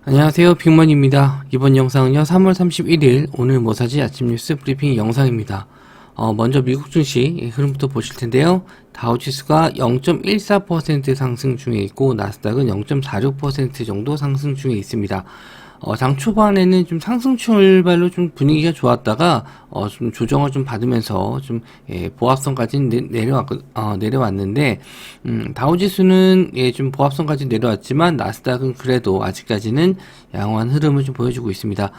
안녕하세요, 빅먼입니다. 이번 영상은요 3월 31일 오늘 뭐사지 아침 뉴스 브리핑 영상입니다. 먼저 미국 증시 흐름부터 보실 텐데요. 다우지수가 0.14% 상승 중에 있고 나스닥은 0.46% 정도 상승 중에 있습니다. 장 초반에는 좀 상승 출발로 좀 분위기가 좋았다가 좀 조정을 좀 받으면서 좀 보합선까지 내려왔는데 다우지수는 좀 보합선까지 내려왔지만 나스닥은 그래도 아직까지는 양호한 흐름을 좀 보여주고 있습니다.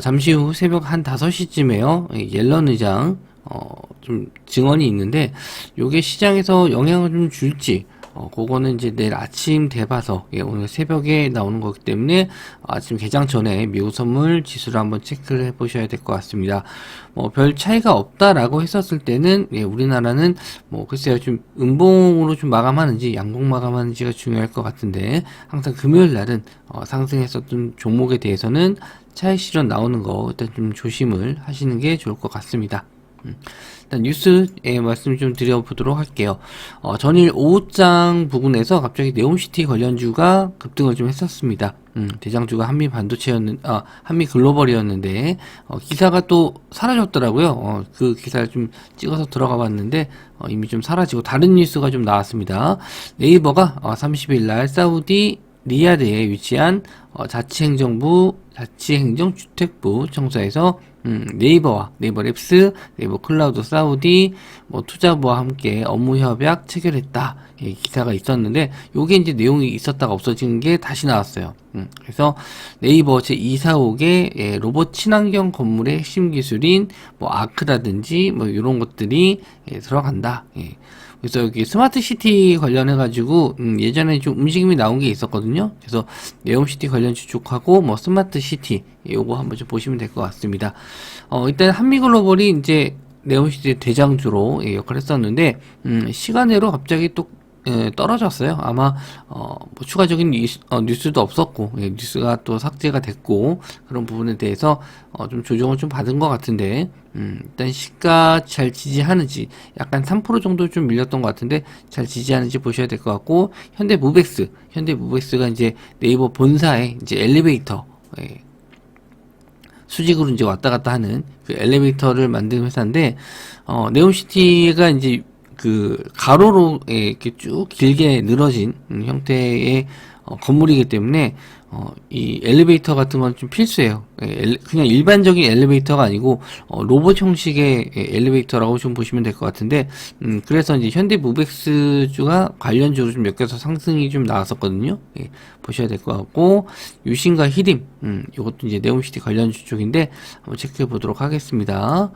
잠시 후 새벽 한 5시쯤에요 옐런 의장 좀 증언이 있는데 요게 시장에서 영향을 좀 줄지 그거는 이제 내일 아침 돼봐서 오늘 새벽에 나오는 거기 때문에 아침 개장 전에 미국 선물 지수를 한번 체크를 해보셔야 될 것 같습니다. 별 차이가 없다라고 했었을 때는 우리나라는 글쎄요 좀 음봉으로 좀 마감하는지 양봉 마감하는지가 중요할 것 같은데 항상 금요일 날은 상승했었던 종목에 대해서는 차익 실현 나오는 거 일단 좀 조심을 하시는 게 좋을 것 같습니다. 일단 뉴스에 말씀 좀 드려보도록 할게요. 전일 오후장 부근에서 갑자기 네옴시티 관련주가 급등을 좀 했었습니다. 대장주가 한미글로벌이었는데, 기사가 또 사라졌더라고요. 그 기사를 좀 찍어서 들어가 봤는데, 이미 좀 사라지고 다른 뉴스가 좀 나왔습니다. 네이버가 30일 날 사우디 리야드에 위치한 자치행정주택부 청사에서 네이버와 네이버랩스, 네이버 클라우드 사우디 투자부와 함께 업무 협약 체결했다. 기사가 있었는데 요게 이제 내용이 있었다가 없어진 게 다시 나왔어요. 그래서 네이버 제245개 로봇 친환경 건물의 핵심 기술인 아크라든지 이런 것들이 들어간다. 그래서 여기 스마트 시티 관련해가지고, 예전에 좀 움직임이 나온 게 있었거든요. 그래서 네옴시티 관련 주축하고, 스마트 시티, 요거 한번 좀 보시면 될 것 같습니다. 일단 한미글로벌이 이제 네옴시티의 대장주로 역할을 했었는데, 시간외로 갑자기 또 떨어졌어요. 아마 추가적인 뉴스도 없었고 뉴스가 또 삭제가 됐고 그런 부분에 대해서 좀 조정을 좀 받은 것 같은데 일단 시가 잘 지지하는지 약간 3% 정도 좀 밀렸던 것 같은데 잘 지지하는지 보셔야 될 것 같고 현대무벡스가 이제 네이버 본사의 이제 엘리베이터 수직으로 이제 왔다 갔다 하는 그 엘리베이터를 만든 회사인데 네옴시티가 이제 그 가로로 이렇게 쭉 길게 늘어진 형태의 건물이기 때문에 이 엘리베이터 같은 건 좀 필수예요. 그냥 일반적인 엘리베이터가 아니고 로봇 형식의 엘리베이터라고 좀 보시면 될 것 같은데 그래서 이제 현대무벡스주가 관련주로 좀 엮여서 상승이 좀 나왔었거든요. 보셔야 될 것 같고 유신과 히림 이것도 이제 네옴시티 관련주 쪽인데 한번 체크해 보도록 하겠습니다.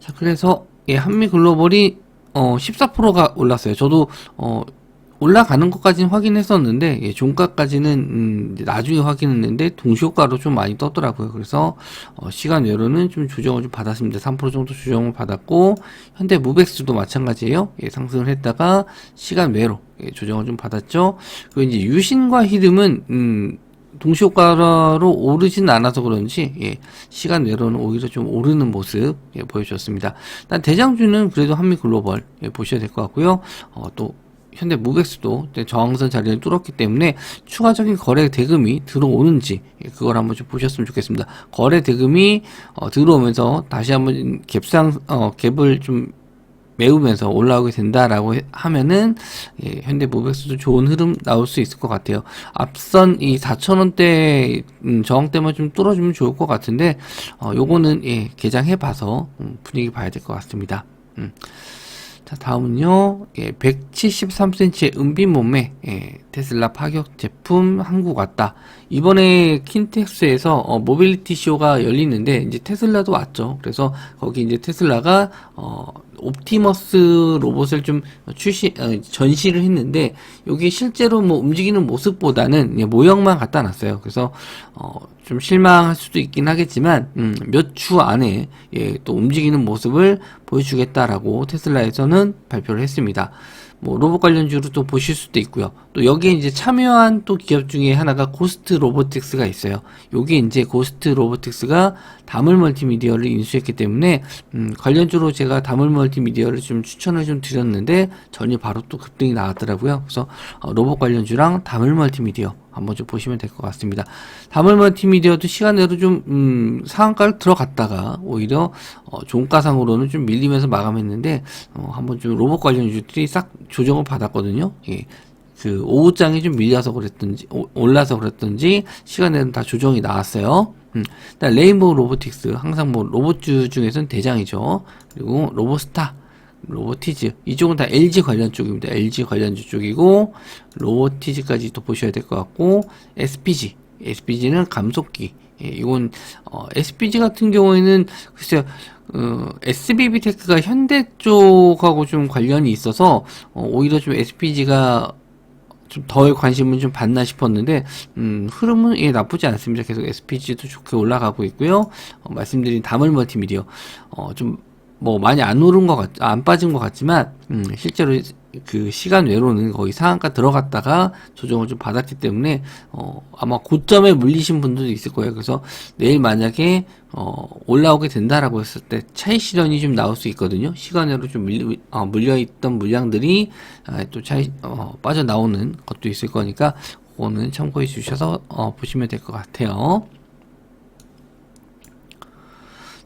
자, 그래서 한미글로벌이 14%가 올랐어요. 저도 올라가는 것까지는 확인했었는데 종가까지는 나중에 확인했는데 동시효과로 좀 많이 떴더라고요. 그래서 시간 외로는 좀 조정을 좀 받았습니다. 3% 정도 조정을 받았고 현대무벡스도 마찬가지예요. 상승을 했다가 시간 외로 조정을 좀 받았죠. 그리고 이제 유신과 히름은 동시효과로 오르진 않아서 그런지 시간 내로는 오히려 좀 오르는 모습 보여줬습니다. 일단 대장주는 그래도 한미글로벌 보셔야 될 것 같고요. 또 현대무벡스도 저항선 자리를 뚫었기 때문에 추가적인 거래 대금이 들어오는지 그걸 한번 좀 보셨으면 좋겠습니다. 거래 대금이 들어오면서 다시 한번 갭을 좀 메우면서 올라오게 된다라고 하면은 현대무벡스도 좋은 흐름 나올 수 있을 것 같아요. 앞선 이 4,000원대 저항대만 좀 뚫어주면 좋을 것 같은데 요거는 개장해봐서 분위기 봐야 될 것 같습니다. 자, 다음은요 173cm의 은빛 몸매 테슬라 파격 제품 한국 왔다. 이번에 킨텍스에서 모빌리티 쇼가 열리는데 이제 테슬라도 왔죠. 그래서 거기 이제 테슬라가 옵티머스 로봇을 좀 전시를 했는데 여기 실제로 움직이는 모습보다는 모형만 갖다 놨어요. 그래서 좀 실망할 수도 있긴 하겠지만 몇 주 안에 또 움직이는 모습을 보여주겠다라고 테슬라에서는 발표를 했습니다. 로봇 관련주로 또 보실 수도 있고요. 또 또 여기에 이제 참여한 또 기업 중에 하나가 고스트 로보틱스가 있어요. 요게 이제 고스트 로보틱스가 다물 멀티미디어를 인수했기 때문에 관련주로 제가 다물 멀티미디어를 좀 추천을 좀 드렸는데 전이 바로 또 급등이 나왔더라고요. 그래서 로봇 관련주랑 다물 멀티미디어 한번 좀 보시면 될 것 같습니다. 다물 멀티미디어도 시간대로 좀 상한가를 들어갔다가 오히려 종가상으로는 좀 밀리면서 마감했는데 한번 좀 로봇 관련주들이 싹 조정을 받았거든요. 예. 그 오후장이 좀 밀려서 그랬던지 올라서 그랬던지 시간에는 다 조정이 나왔어요. 일단 레인보우 로보틱스 항상 뭐 로봇주 중에서는 대장이죠. 그리고 로보스타, 로보티즈 이쪽은 다 LG 관련 쪽입니다. LG 관련주 쪽이고 로보티즈까지 또 보셔야 될 것 같고 SPG는 감속기. 예, 이건 SPG 같은 경우에는 글쎄요. SBB테크가 현대 쪽하고 좀 관련이 있어서 오히려 좀 SPG가 좀 덜 관심을 좀 받나 싶었는데 흐름은 예, 나쁘지 않습니다. 계속 SPG도 좋게 올라가고 있고요. 말씀드린 다물 멀티미디어 좀 뭐 많이 안 오른 안 빠진 것 같지만 실제로 그 시간 외로는 거의 상한가 들어갔다가 조정을 좀 받았기 때문에 아마 고점에 물리신 분들도 있을 거예요. 그래서 내일 만약에 올라오게 된다라고 했을 때 차익 실현이 좀 나올 수 있거든요. 시간으로 좀 물려있던 물량들이 또 빠져나오는 것도 있을 거니까 그거는 참고해 주셔서 보시면 될 것 같아요.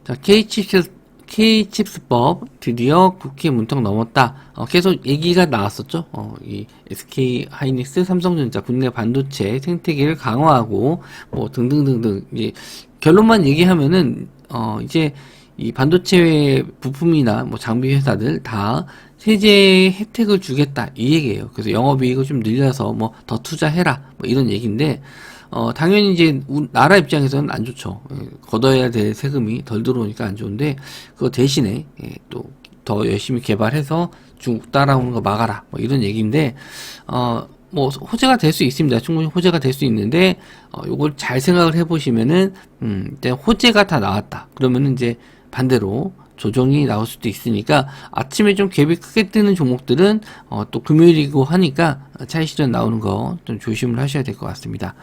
자, K칩스법 드디어 국회 문턱 넘었다. 계속 얘기가 나왔었죠. 이 SK 하이닉스, 삼성전자 국내 반도체 생태계를 강화하고 뭐 등등등등. 이제 결론만 얘기하면은 이제 이 반도체 부품이나 뭐 장비 회사들 다 세제 혜택을 주겠다 이 얘기예요. 그래서 영업이익을 좀 늘려서 뭐 더 투자해라 뭐 이런 얘기인데. 당연히 이제 나라 입장에서는 안 좋죠. 걷어야 될 세금이 덜 들어오니까 안 좋은데 그거 대신에 또 더 열심히 개발해서 중국 따라오는 거 막아라 뭐 이런 얘기인데 뭐 호재가 될 수 있습니다. 충분히 호재가 될 수 있는데 요걸 잘 생각을 해보시면은 일단 호재가 다 나왔다. 그러면은 이제 반대로 조정이 나올 수도 있으니까 아침에 좀 갭이 크게 뜨는 종목들은 또 금요일이고 하니까 차익 실현 나오는 거 좀 조심을 하셔야 될 것 같습니다.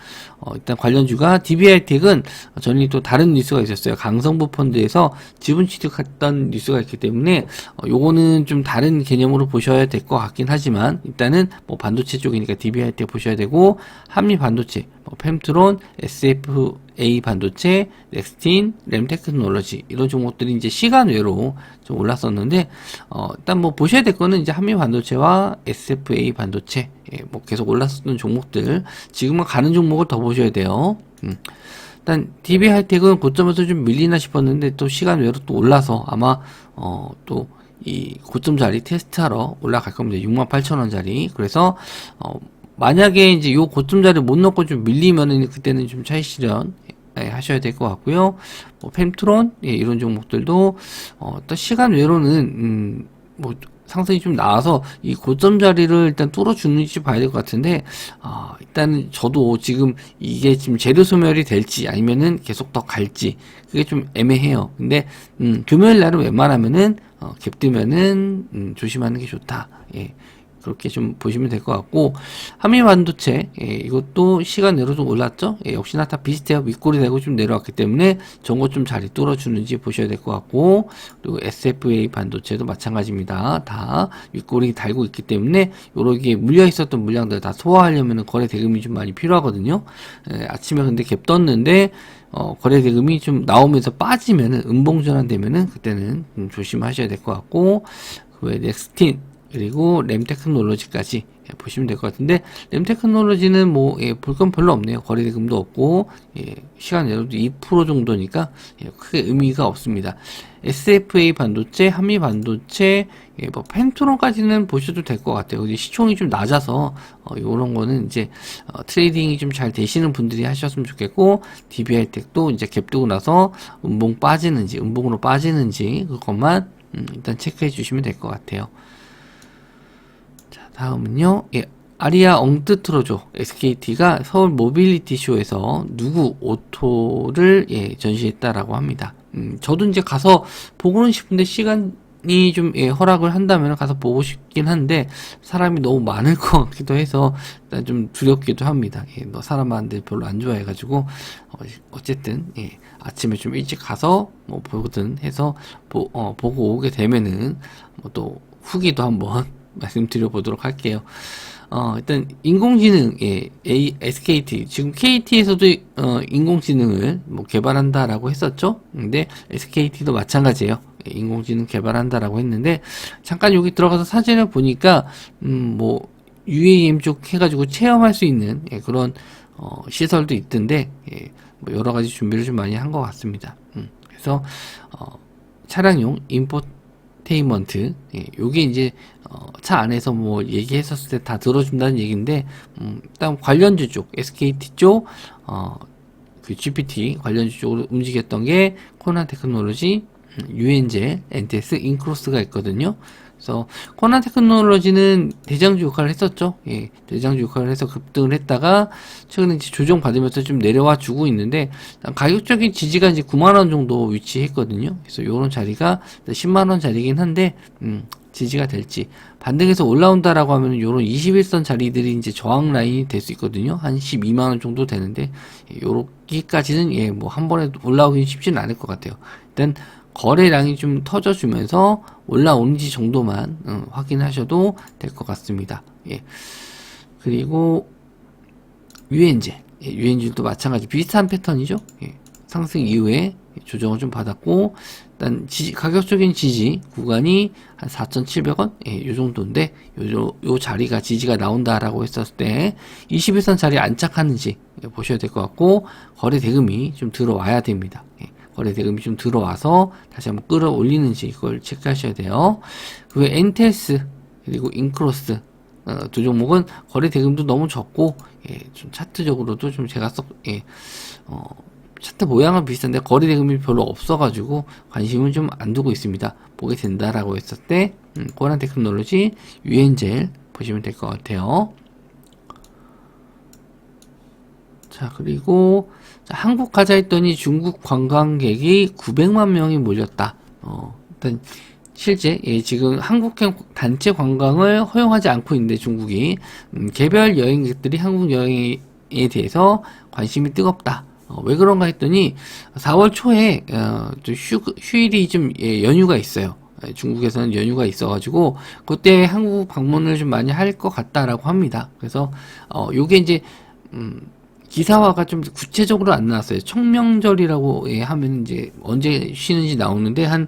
일단 관련주가 DB하이텍은 전에 또 다른 뉴스가 있었어요. 강성부 펀드에서 지분 취득했던 뉴스가 있기 때문에 요거는 좀 다른 개념으로 보셔야 될 것 같긴 하지만 일단은 뭐 반도체 쪽이니까 DB하이텍 보셔야 되고 한미 반도체, 뭐 펨트론, SFA 반도체, 넥스틴, 램테크놀로지 이런 종목들이 이제 시간 외로 좀 올랐었는데 일단 뭐 보셔야 될 거는 이제 한미 반도체와 SFA 반도체 뭐 계속 올랐었던 종목들 지금은 가는 종목을 더 보셔야 돼요. 일단 DB하이텍은 고점에서 좀 밀리나 싶었는데 또 시간 외로 또 올라서 아마 또 이 고점 자리 테스트하러 올라갈 겁니다. 68,000원짜리. 그래서 만약에 이제 요 고점 자리 못 넣고 좀 밀리면은 그때는 좀 차익 실현 하셔야 될 것 같고요. 뭐 펨트론 이런 종목들도 또 시간 외로는 뭐 상승이 좀 나와서 이 고점 자리를 일단 뚫어주는지 봐야 될 것 같은데 일단 저도 지금 이게 지금 재료 소멸이 될지 아니면은 계속 더 갈지 그게 좀 애매해요. 근데 금요일 날은 웬만하면은 갭 뜨면은 조심하는 게 좋다. 예. 그렇게 좀 보시면 될 것 같고 한미 반도체 이것도 시간 내로도 올랐죠. 역시나 다 비슷해요. 윗골이 되고 좀 내려왔기 때문에 저거 좀 자리 뚫어주는지 보셔야 될 것 같고 그리고 SFA 반도체도 마찬가지입니다. 다 윗골이 달고 있기 때문에 요렇게 물려 있었던 물량들 다 소화하려면 거래 대금이 좀 많이 필요하거든요. 아침에 근데 갭 떴는데 거래 대금이 좀 나오면서 빠지면은 음봉 전환되면은 그때는 조심하셔야 될 것 같고 그 외에 넥스틴 그리고 램테크놀로지까지 보시면 될 것 같은데 램테크놀로지는 뭐 볼 건 별로 없네요. 거래대금도 없고 시간 내로도 2% 정도니까 크게 의미가 없습니다. SFA 반도체, 한미 반도체, 뭐 펜트론까지는 보셔도 될 것 같아요. 근데 시총이 좀 낮아서 이런 거는 이제 트레이딩이 좀 잘 되시는 분들이 하셨으면 좋겠고 DB하이텍도 이제 갭 뜨고 나서 음봉으로 빠지는지 그것만 일단 체크해 주시면 될 것 같아요. 다음은요, 아리아 엉뜨트로조 SKT가 서울 모빌리티 쇼에서 누구 오토를 전시했다라고 합니다. 저도 이제 가서 보고는 싶은데 시간 시간이 좀 허락을 한다면 가서 보고 싶긴 한데 사람이 너무 많을 것 같기도 해서 일단 좀 두렵기도 합니다. 뭐 사람 많은 데 별로 안 좋아해가지고 어쨌든 아침에 좀 일찍 가서 뭐 보든 해서 보고 오게 되면은 뭐 또 후기도 한번 말씀드려 보도록 할게요. 일단 인공지능, SKT 지금 KT에서도 인공지능을 뭐 개발한다라고 했었죠. 근데 SKT도 마찬가지예요. 인공지능 개발한다라고 했는데 잠깐 여기 들어가서 사진을 보니까 뭐 UAM 쪽 해가지고 체험할 수 있는 그런 시설도 있던데 뭐 여러 가지 준비를 좀 많이 한 것 같습니다. 그래서 차량용 인포테인먼트, 요게 이제 차 안에서 뭐 얘기했었을 때 다 들어준다는 얘기인데 일단 관련주 쪽 SKT 쪽 그 GPT 관련주 쪽으로 움직였던 게 코난 테크놀로지, 유엔젤, 엔테스, 인크로스가 있거든요. 그래서 코난 테크놀로지는 대장주 역할을 했었죠. 대장주 역할을 해서 급등을 했다가 최근에 이제 조정 받으면서 좀 내려와 주고 있는데 가격적인 지지가 이제 9만원 정도 위치했거든요. 그래서 요런 자리가 10만원 자리긴 한데 지지가 될지 반등해서 올라온다라고 하면 요런 21선 자리들이 이제 저항 라인이 될 수 있거든요. 한 12만원 정도 되는데 요렇게까지는 뭐 한 번에 올라오긴 쉽지는 않을 것 같아요. 일단 거래량이 좀 터져주면서 올라오는지 정도만 확인하셔도 될 것 같습니다. 그리고 유엔젤, 유엔젤도 마찬가지 비슷한 패턴이죠. 상승 이후에 조정을 좀 받았고 일단 가격적인 지지 구간이 한 4,700원 요 정도인데 요 자리가 지지가 나온다라고 했었을 때 21선 자리에 안착하는지 보셔야 될 것 같고 거래 대금이 좀 들어와야 됩니다. 거래 대금이 좀 들어와서 다시 한번 끌어올리는지 이걸 체크하셔야 돼요. 그 외에 엔텔스 그리고 인크로스 두 종목은 거래 대금도 너무 적고 좀 차트적으로도 좀 제가 차트 모양은 비슷한데 거래 대금이 별로 없어가지고 관심을 좀 안 두고 있습니다. 보게 된다라고 했을 때 코난 테크놀로지, 유엔젤 보시면 될 것 같아요. 자, 그리고 한국 가자 했더니 중국 관광객이 900만 명이 몰렸다. 일단 실제 지금 한국행 단체 관광을 허용하지 않고 있는데 중국이 개별 여행객들이 한국 여행에 대해서 관심이 뜨겁다. 왜 그런가 했더니 4월 초에 휴일이 좀 연휴가 있어요. 중국에서는 연휴가 있어가지고 그때 한국 방문을 좀 많이 할 것 같다라고 합니다. 그래서 요게 이제 기사화가 좀 구체적으로 안 나왔어요. 청명절이라고 하면 이제 언제 쉬는지 나오는데 한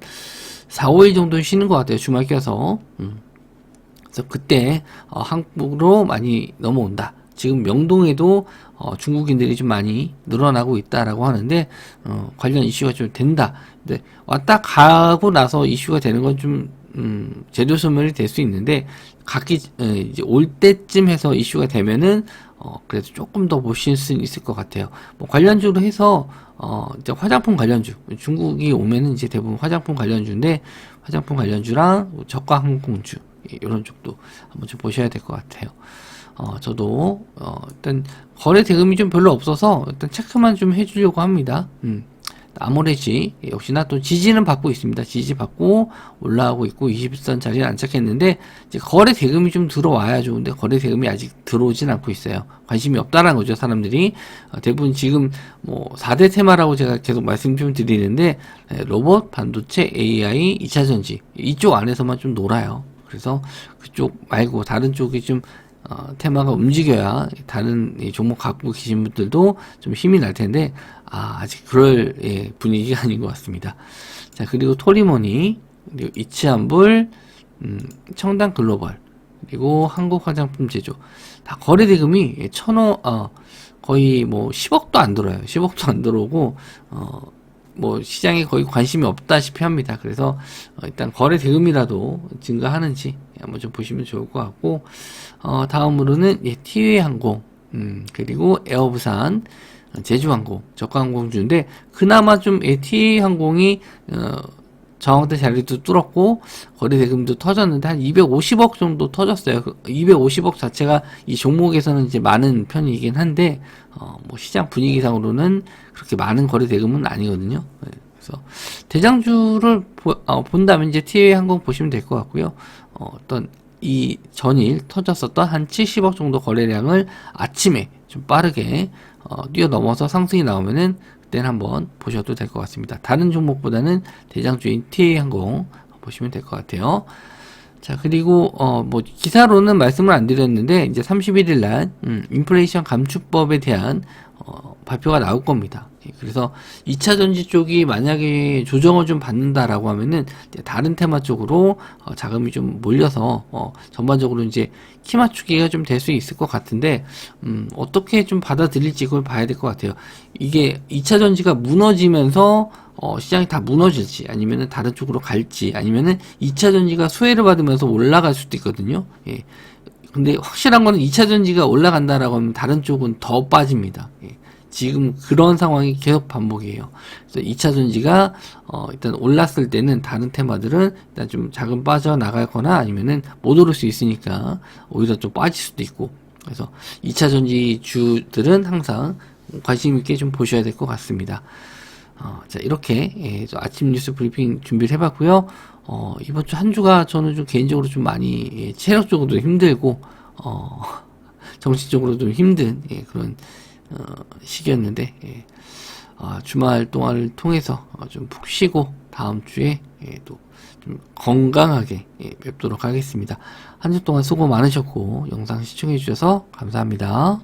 4, 5일 정도 쉬는 것 같아요. 주말 껴서. 그래서 그때 한국으로 많이 넘어온다. 지금 명동에도 중국인들이 좀 많이 늘어나고 있다라고 하는데 관련 이슈가 좀 된다. 근데 왔다 가고 나서 이슈가 되는 건 좀 재료 소멸이 될 수 있는데 이제 올 때쯤 해서 이슈가 되면은 그래도 조금 더 보실 수 있을 것 같아요. 뭐 관련주로 해서 이제 화장품 관련주 중국이 오면은 이제 대부분 화장품 관련주인데 화장품 관련주랑 저가 항공주 이런 쪽도 한번 좀 보셔야 될 것 같아요. 저도 일단 거래 대금이 좀 별로 없어서 일단 체크만 좀 해주려고 합니다. 아모레지 역시나 또 지지는 받고 있습니다. 지지 받고 올라가고 있고 21선 자리에 안착했는데 이제 거래 대금이 좀 들어와야 좋은데 거래 대금이 아직 들어오진 않고 있어요. 관심이 없다는 거죠. 사람들이 대부분 지금 뭐 4대 테마라고 제가 계속 말씀 좀 드리는데 로봇, 반도체, AI, 2차전지 이쪽 안에서만 좀 놀아요. 그래서 그쪽 말고 다른 쪽이 좀 테마가 움직여야 다른 종목 갖고 계신 분들도 좀 힘이 날 텐데 아직 그럴 분위기가 아닌 것 같습니다. 자, 그리고 토리모니, 그리고 이치한불, 청담 글로벌, 그리고 한국 화장품 제조 다 거래 대금이 거의 뭐 10억도 안 들어요. 10억도 안 들어오고 뭐 시장에 거의 관심이 없다시피 합니다. 그래서 일단 거래 대금이라도 증가하는지 한번 좀 보시면 좋을 것 같고 다음으로는 티웨이 항공 그리고 에어부산, 제주항공, 저가항공주인데 그나마 좀 티웨이 항공이 저항대 자리도 뚫었고 거래 대금도 터졌는데 한 250억 정도 터졌어요. 250억 자체가 이 종목에서는 이제 많은 편이긴 한데 뭐 시장 분위기상으로는 그렇게 많은 거래 대금은 아니거든요. 그래서 대장주를 본다면 이제 TA항공 보시면 될 것 같고요. 어떤 이 전일 터졌었던 한 70억 정도 거래량을 아침에 좀 빠르게 뛰어넘어서 상승이 나오면은 그때는 한번 보셔도 될 것 같습니다. 다른 종목보다는 대장주인 TA항공 보시면 될 것 같아요. 자, 그리고 뭐 기사로는 말씀을 안 드렸는데 이제 31일 날 인플레이션 감축법에 대한 발표가 나올 겁니다. 그래서 2차 전지 쪽이 만약에 조정을 좀 받는다라고 하면은 이제 다른 테마 쪽으로 자금이 좀 몰려서 전반적으로 이제 키 맞추기가 좀 될 수 있을 것 같은데 어떻게 좀 받아들일지 그걸 봐야 될 것 같아요. 이게 2차 전지가 무너지면서 시장이 다 무너질지 아니면은 다른 쪽으로 갈지 아니면은 2차 전지가 수혜를 받으면서 올라갈 수도 있거든요. 예. 근데 확실한 거는 2차 전지가 올라간다라고 하면 다른 쪽은 더 빠집니다. 예. 지금 그런 상황이 계속 반복이에요. 그래서 2차 전지가 일단 올랐을 때는 다른 테마들은 일단 좀 자금 빠져나가거나 아니면은 못 오를 수 있으니까 오히려 좀 빠질 수도 있고, 그래서 2차 전지 주들은 항상 관심 있게 좀 보셔야 될 것 같습니다. 자, 이렇게 아침 뉴스 브리핑 준비를 해봤고요. 이번 주 한 주가 저는 좀 개인적으로 좀 많이 체력적으로도 힘들고 정신적으로 좀 힘든 그런 시기였는데 주말 동안을 통해서 좀 푹 쉬고 다음 주에 또 좀 건강하게 뵙도록 하겠습니다. 한 주 동안 수고 많으셨고 영상 시청해 주셔서 감사합니다.